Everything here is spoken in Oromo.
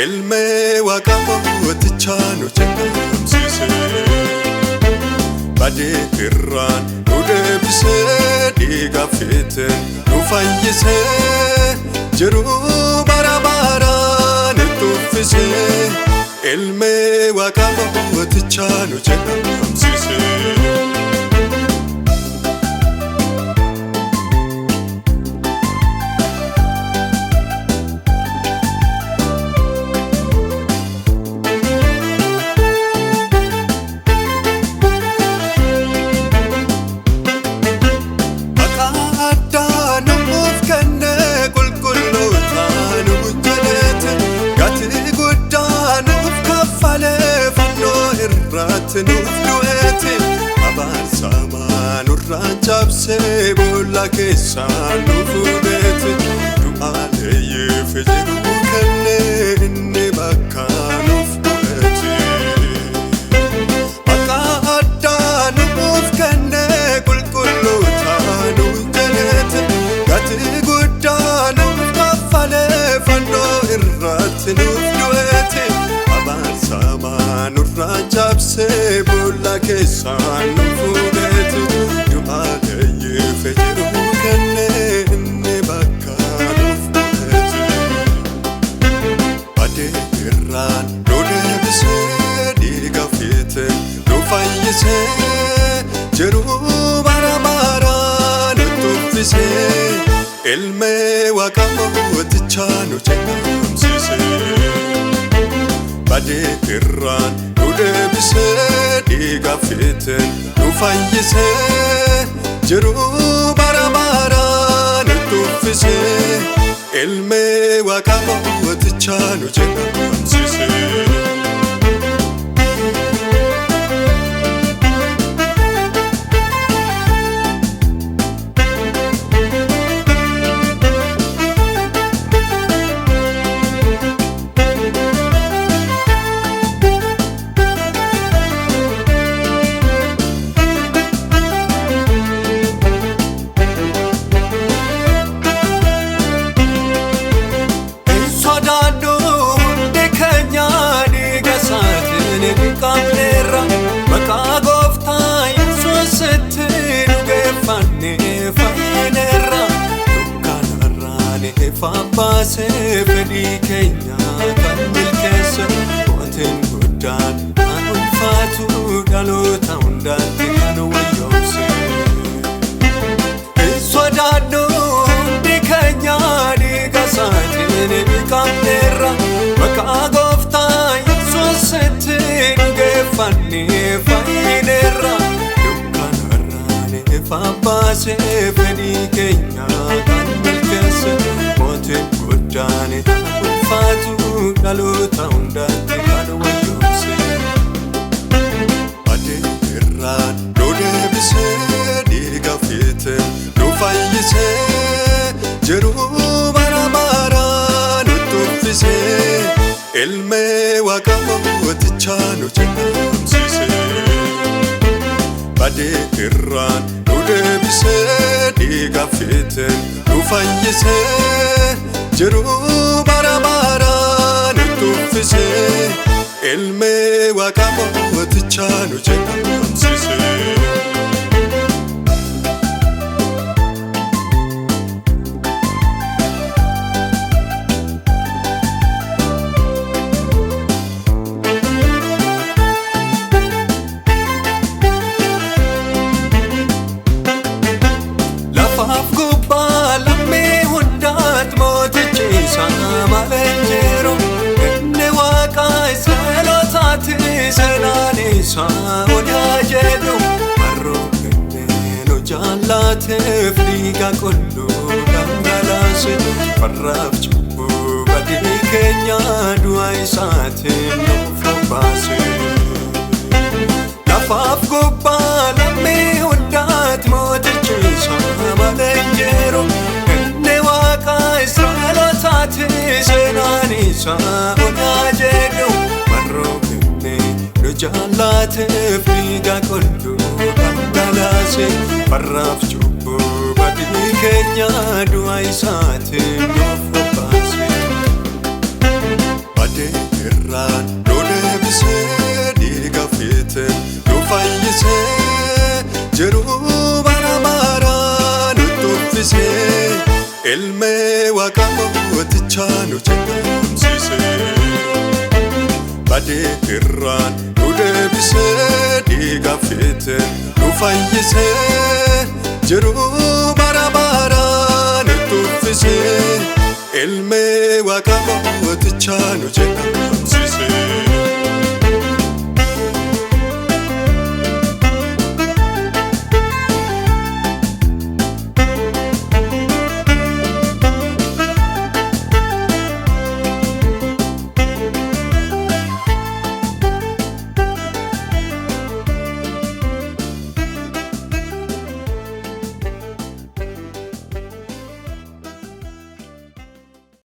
ilme waqaawwatichaanu jedhamsiise badeetirraan nu deebisee dhiiga fiite nu fayyise jiruu bara baraan itti uffise ilme waqaawwatichaanu jedhamsiise. Nuuf du'eeti abaan saamaan urraan cabsee boolla keessaan nu fuudheeti du'aaleeyyeef jiru kennee inni bakka nuuf du'eeti bakka addaa nuuf kennee qulqulloota nu jaleeti gatii guddaa nuuf kaffalee fannoo irratti nuuf du'eeti abaan saamaan urraan cabsee boolla keessaan nu fuudheeti du'aaleeyyeef jiru kennee inni bakka nuuf du'eeti badeetirraan nu deebisee dhiiga fiite nu fayyise jiruu bara baraan itti uffise ilme waqaawwatichaanu jedhamsiise badeetirraan nu deebisee dhiiga fiite nu fayyise jiruu bara baraan itti uffise ilme waqaawwatichaanu jedhamsiise. Maqaa gooftaa Yesuusitti dhugeeffannee fayyineerra dukkanarraan ifa baasee fedhii keenya kan milkeesse mootiin guddaan kan ulfaatu dhaloota hundaatti kan wayyoomse hin sodaannu hundi keenya dhiiga isaatiin dhiqamneerra maqaa gooftaa Yesuusitti dhugeeffannee fayyineerra dukkanarraan ifa baasee fedhii keenya kan milkeesse mootiin guddaan kan ulfaatu dhaloota hundaatti kan wayyoomse badeetirraan nu deebisee dhiiga fiite nu fayyise jiruu bara baraan itti uffise ilme waqaawwatichaanu jedhamsiise badeetirraan nu deebisee dhiiga fiite nu fayyise jiruu bara baraan itti uffise ilme waqaawwatichaanu jedhamsiise. Lafaaf gubbaa lammii hundaat mootichi isaa malee jiru inni waaqa Israa'elootaati seenaan isaa odaa jedhu harroo kennee nu jaallateef dhiiga qulluu dhangalaase farraaf cubbuu badii keenya du'a isaatiin nuuf baase lafaaf gubbaa lammii hundaat mootichi isaa malee jiru inni waaqa Israa'elootaati seenaan isaa odaa jedhu harroo kennee nu jaallateef dhiiga qulluu dhangalaase farraaf cubbuu badii keenya du'a isaatiin nuuf baase badeerraan nu deebisee dhiiga fiitiin nu fayyisee jiruu bara baraa nutti uffisee ilmee Waaqa mootichaa nu jajjabeessisee badeerraan nu deebisee dhiiga fiitiin nu fayyisee jiruu bara baraa nutti uffisee ilmee Waaqa mootichaa nu jajjabeessisee